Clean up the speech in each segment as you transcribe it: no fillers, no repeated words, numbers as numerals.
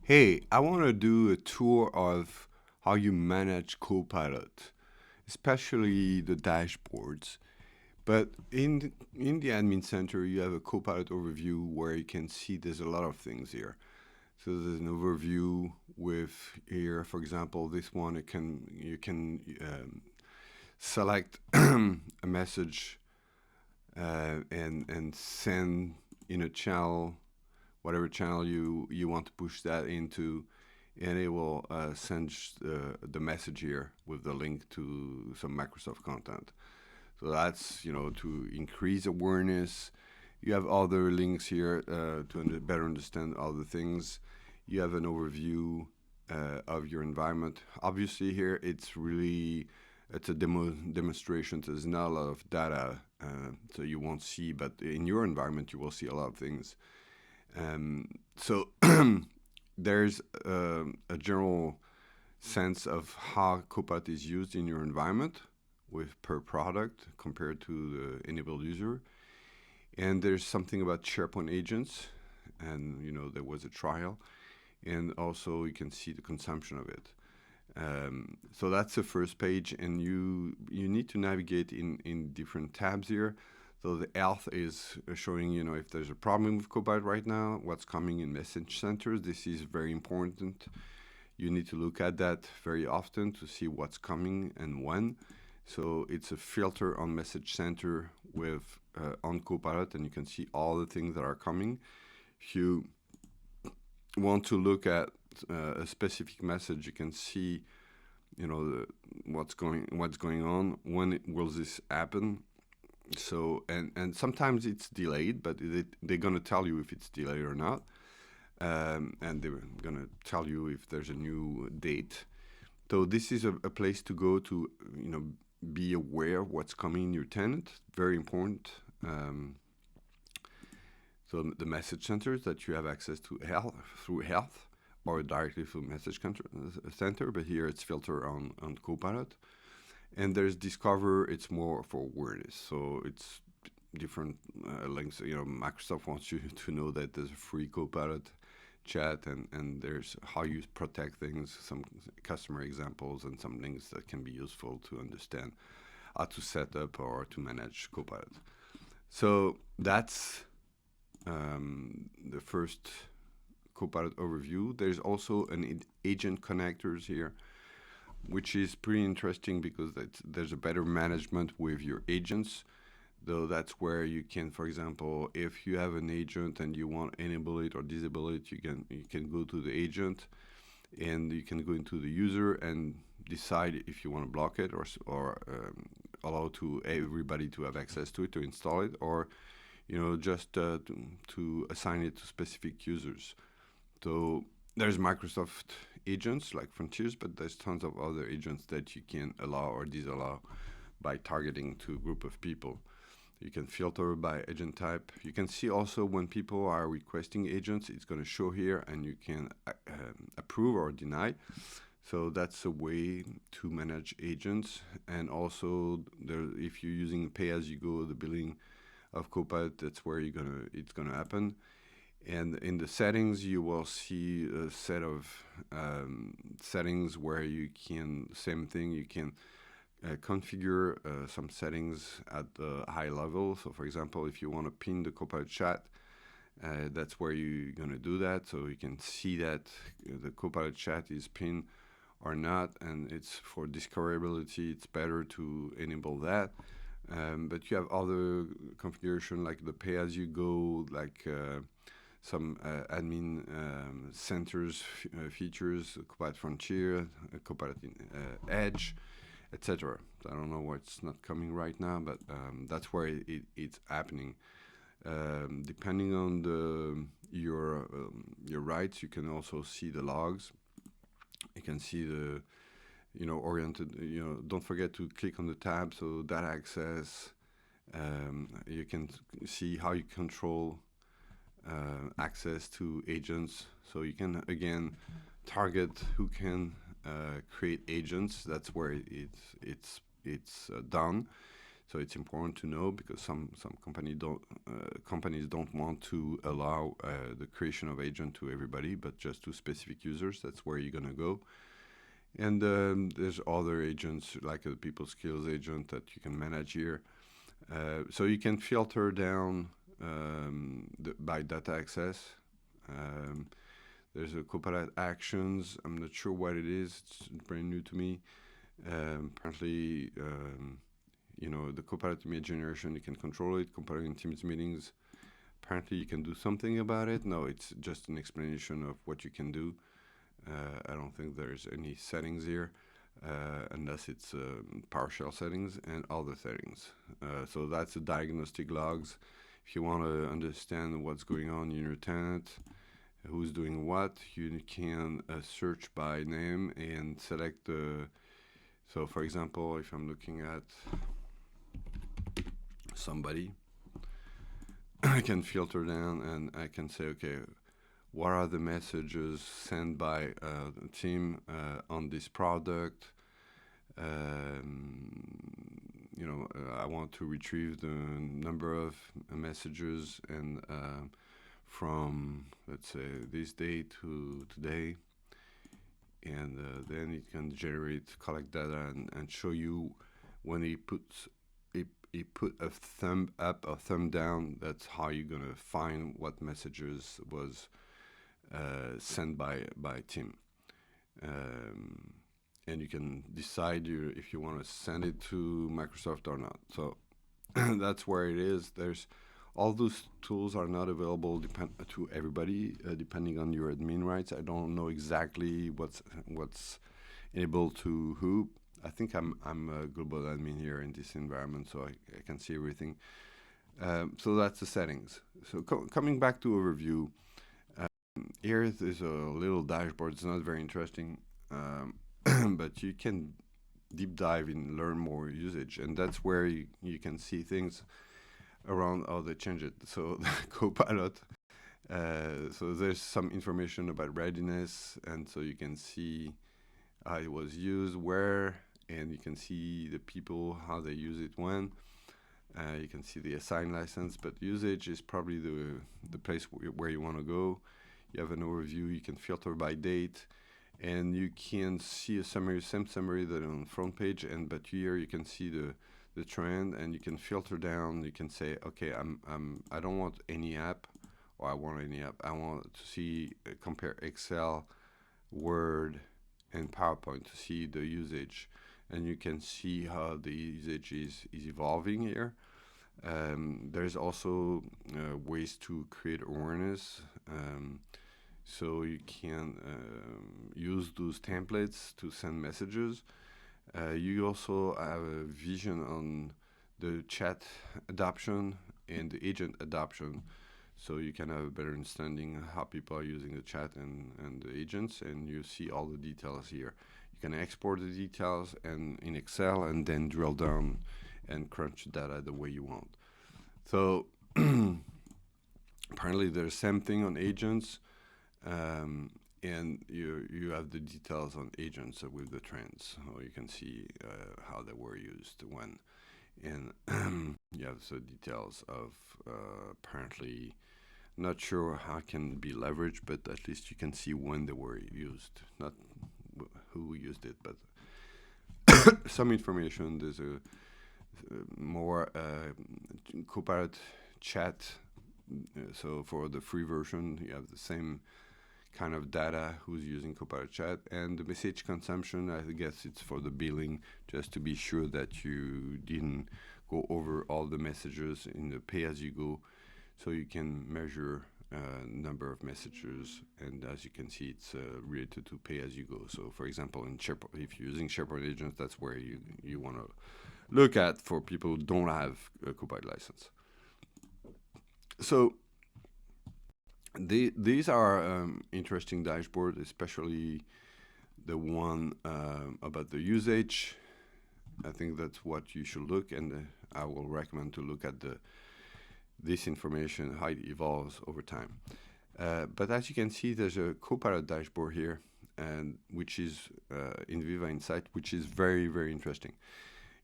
Hey, I want to do a tour of how you manage Copilot, especially the dashboards. But in the admin center, you have a Copilot overview where you can see there's a lot of things here. So there's an overview with here, for example, this one. You can select a message and send in a channel, whatever channel you want to push that into, and it will send the message here with the link to some Microsoft content. So that's to increase awareness. You have other links here to better understand other things. You have an overview of your environment. Obviously, here it's a demonstration. There's not a lot of data, so you won't see. But in your environment, you will see a lot of things. So there's a general sense of how Copilot is used in your environment with per product compared to the enabled user. And there's something about SharePoint agents, and there was a trial, and also you can see the consumption of it. So that's the first page, and you need to navigate in different tabs here. So the health is showing if there's a problem with Copilot right now, what's coming in message centers. This is very important. You need to look at that very often to see what's coming and when. So it's a filter on message center with on Copilot, and you can see all the things that are coming. If you want to look at a specific message, you can see what's going on, when will this happen. So and sometimes it's delayed, but they're gonna tell you if it's delayed or not, and they're gonna tell you if there's a new date. So this is a place to go to be aware of what's coming in your tenant. Very important. So the message centers that you have access to through health or directly through center, but here it's filtered on Copilot. And there's Discover, it's more for awareness. So it's different links. Microsoft wants you to know that there's a free Copilot chat, and there's how you protect things, some customer examples, and some links that can be useful to understand how to set up or to manage Copilot. So that's the first Copilot overview. There's also an agent connectors here, which is pretty interesting because there's a better management with your agents. Though that's where you can, for example, if you have an agent and you want to enable it or disable it, you can go to the agent, and you can go into the user and decide if you want to block it or allow to everybody to have access to it, to install it, or just to assign it to specific users. So there's Microsoft agents like Frontiers, but there's tons of other agents that you can allow or disallow by targeting to a group of people. You can filter by agent type. You can see also when people are requesting agents, it's going to show here, and you can approve or deny. So that's a way to manage agents. And also, if you're using pay-as-you-go, the billing of Copilot, that's where it's gonna happen. And in the settings, you will see a set of settings where you can, same thing, you can configure some settings at the high level. So, for example, if you want to pin the Copilot chat, that's where you're going to do that. So you can see that the Copilot chat is pinned or not, and it's for discoverability. It's better to enable that. But you have other configuration like the pay-as-you-go, like some admin centers features, Copilot Frontier, Copilot Edge, etc. I don't know why it's not coming right now, but that's where it's happening. Depending on your rights, you can also see the logs. You can see the oriented. Don't forget to click on the tab. So data access. You can see how you control access to agents. So you can again target who can create agents. That's where it's done. So it's important to know, because some companies don't want to allow the creation of agent to everybody, but just to specific users. That's where you're gonna go. And there's other agents like the people skills agent that you can manage here. So you can filter down by data access. There's a Copilot Actions. I'm not sure what it is. It's brand new to me. Apparently, the Copilot image generation, you can control it. Copilot in Teams meetings, apparently you can do something about it. No, it's just an explanation of what you can do. I don't think there's any settings here, unless it's PowerShell settings and other settings. So that's the diagnostic logs. If you want to understand what's going on in your tenant, who's doing what, you can search by name and select the. So for example, if I'm looking at somebody, I can filter down and I can say, okay, what are the messages sent by the team on this product? I want to retrieve the number of messages and from, let's say, this date to today. And then it can collect data and show you when he put a thumb up or thumb down. That's how you're gonna find what messages was sent by team. And you can decide if you want to send it to Microsoft or not. So that's where it is. There's all those tools are not available to everybody, depending on your admin rights. I don't know exactly what's enabled to who. I think I'm a global admin here in this environment, so I can see everything. So that's the settings. So coming back to overview, here is a little dashboard. It's not very interesting, but you can deep dive and learn more usage, and that's where you can see things around how they change it. So the Copilot, so there's some information about readiness, and so you can see how it was used, where, and you can see the people, how they use it when. You can see the assigned license, but usage is probably the place where you want to go. You have an overview, you can filter by date, and you can see a summary, same summary that on the front page, but here you can see the trend, and you can filter down. You can say, okay, I don't want any app, or I want any app. I want to see compare Excel, Word, and PowerPoint to see the usage, and you can see how the usage is evolving here. There's also ways to create awareness. So you can use those templates to send messages. You also have a vision on the chat adoption and the agent adoption, so you can have a better understanding of how people are using the chat and the agents, and you see all the details here. You can export the details in Excel and then drill down and crunch data the way you want. So apparently there's same thing on agents. And you have the details on agents with the trends, so you can see how they were used when, and you have the details of apparently, not sure how it can be leveraged, but at least you can see when they were used, not who used it, but some information. There's a more Copilot chat. So for the free version, you have the same kind of data who's using Copilot Chat, and the message consumption, I guess it's for the billing, just to be sure that you didn't go over all the messages in the pay-as-you-go, so you can measure number of messages, and as you can see, it's related to pay-as-you-go. So for example, in SharePoint, if you're using SharePoint agents, that's where you want to look at for people who don't have a Copilot license. So these are interesting dashboards, especially the one about the usage. I think that's what you should look, and I will recommend to look at this information, how it evolves over time. But as you can see, there's a Copilot dashboard here, and which is in Viva Insight, which is very, very interesting.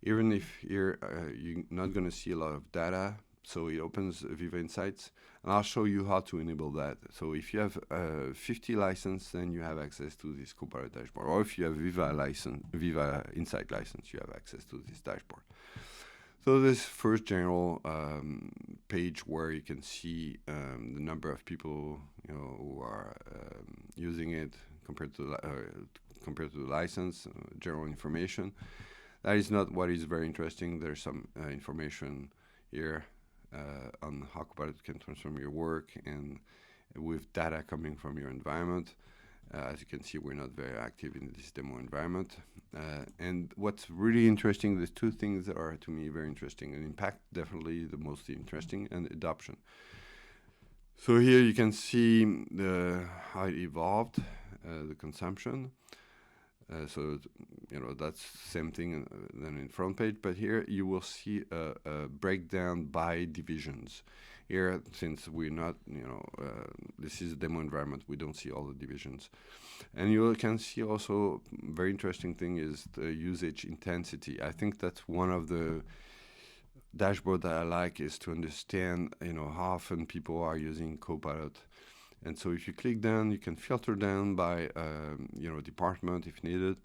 Even if here you're not going to see a lot of data, so it opens Viva Insights, and I'll show you how to enable that. So if you have 50 license, then you have access to this Copilot dashboard, or if you have Viva Insight license, you have access to this dashboard. So this first general page where you can see the number of people who are using it compared to the license, general information. That is not what is very interesting. There's some information here on how Copilot can transform your work and with data coming from your environment. As you can see, we're not very active in this demo environment. And what's really interesting, there's two things that are, to me, very interesting. And impact, definitely the most interesting, and adoption. So here you can see how it evolved, the consumption. So that's the same thing than in front page, but here you will see a breakdown by divisions. Here, since we're not, this is a demo environment, we don't see all the divisions. And you can see also, very interesting thing is the usage intensity. I think that's one of the dashboard that I like, is to understand, how often people are using Copilot. And so if you click down, you can filter down by, department if needed.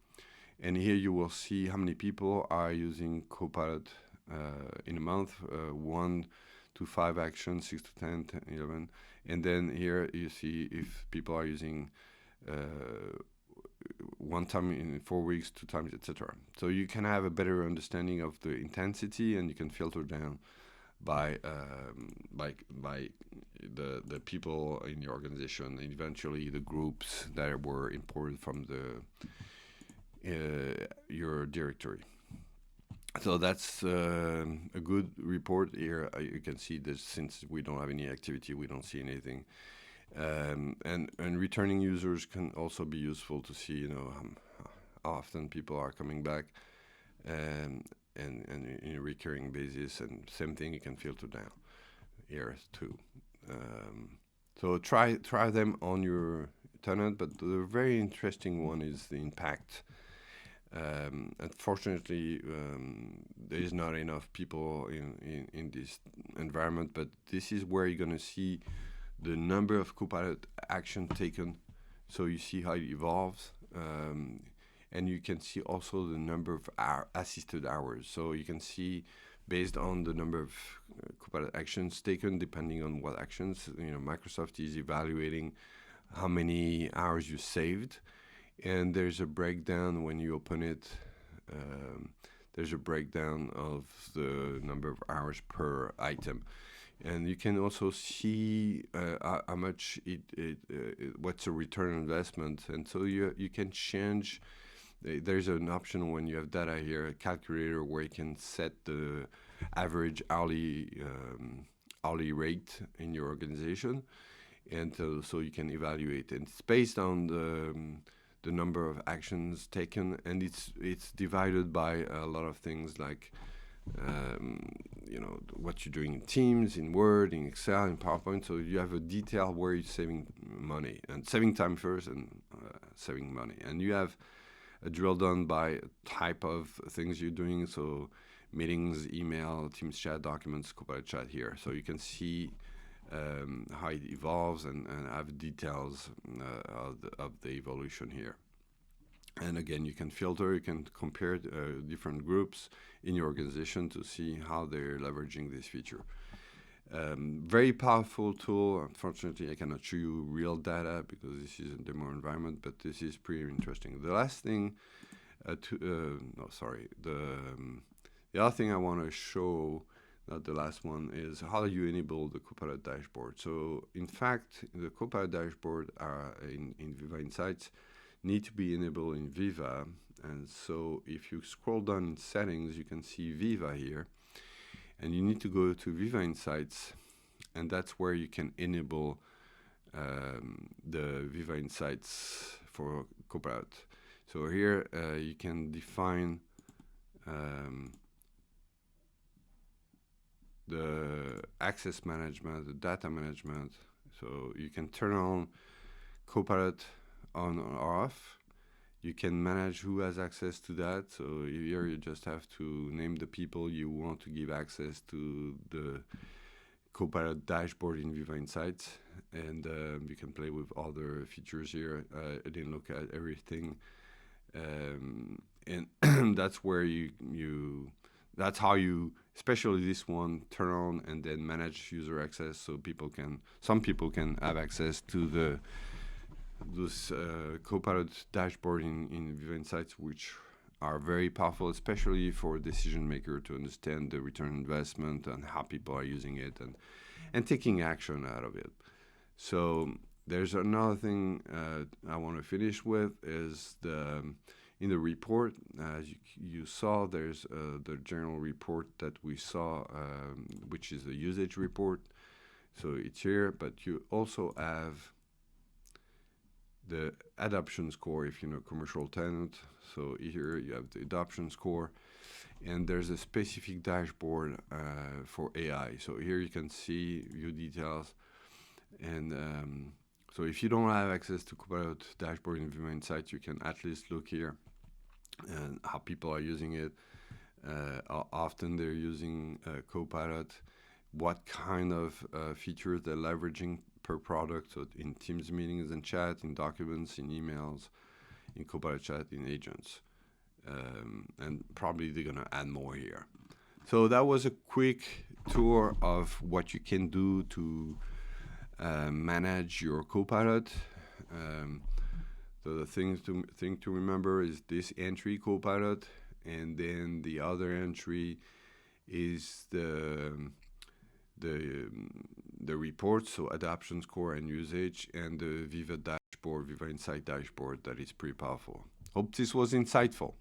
And here you will see how many people are using Copilot in a month, 1 to 5 actions, 6 to 10, 11. And then here you see if people are using one time in 4 weeks, 2 times, etc. So you can have a better understanding of the intensity, and you can filter down by the people in your organization, and eventually the groups that were imported from your directory. So that's a good report here. You can see this, since we don't have any activity, we don't see anything. And returning users can also be useful to see, how often people are coming back, and in a recurring basis. And same thing, you can filter down here too. So try them on your tenant, but the very interesting one is the impact. Unfortunately, there is not enough people in this environment, but this is where you're going to see the number of Copilot action taken. So you see how it evolves, and you can see also the number of assisted hours. So you can see, based on the number of Copilot actions taken, depending on what actions, Microsoft is evaluating how many hours you saved. And there's a breakdown when you open it. There's a breakdown of the number of hours per item. And you can also see how much what's a return on investment. And so you can change. There's an option when you have data here, a calculator, where you can set the average hourly rate in your organization, and so you can evaluate. And it's based on the number of actions taken, and it's divided by a lot of things like what you're doing in Teams, in Word, in Excel, in PowerPoint. So you have a detail where you're saving money, and saving time first, and saving money. And you have a drill down by type of things you're doing. So meetings, email, Teams chat, documents, Copilot chat here. So you can see how it evolves, and have details of the evolution here. And again, you can filter, you can compare different groups in your organization to see how they're leveraging this feature. Very powerful tool. Unfortunately, I cannot show you real data because this is a demo environment, but this is pretty interesting. The last thing, the other thing I want to show, not the last one, is how you enable the Copilot dashboard. So in fact, the Copilot dashboard in Viva Insights need to be enabled in Viva. And so if you scroll down in settings, you can see Viva here, and you need to go to Viva Insights, and that's where you can enable the Viva Insights for Copilot. So here you can define the access management, the data management. So you can turn on Copilot on or off. You can manage who has access to that. So here you just have to name the people you want to give access to the Copilot dashboard in Viva Insights, and you can play with other features here. I didn't look at everything, and that's where that's how you, especially this one, turn on and then manage user access, so some people can have access to those Copilot dashboard in Viva Insights, which are very powerful, especially for decision maker to understand the return on investment and how people are using it and taking action out of it. So there's another thing I want to finish with is in the report, as you saw, there's the general report that we saw, which is the usage report. So it's here, but you also have the adoption score if you're a commercial tenant. So here you have the adoption score, and there's a specific dashboard for AI. So here you can see view details, and so if you don't have access to Copilot dashboard in Viva Insights, you can at least look here and how people are using it, how often they're using Copilot, what kind of features they're leveraging per product, so in Teams meetings and chat, in documents, in emails, in Copilot chat, in agents. And probably they're going to add more here. So that was a quick tour of what you can do to manage your Copilot. So the thing to remember is this entry Copilot, and then the other entry is the reports, so adoption score and usage, and the Viva dashboard, Viva Insight dashboard, that is pretty powerful. Hope this was insightful.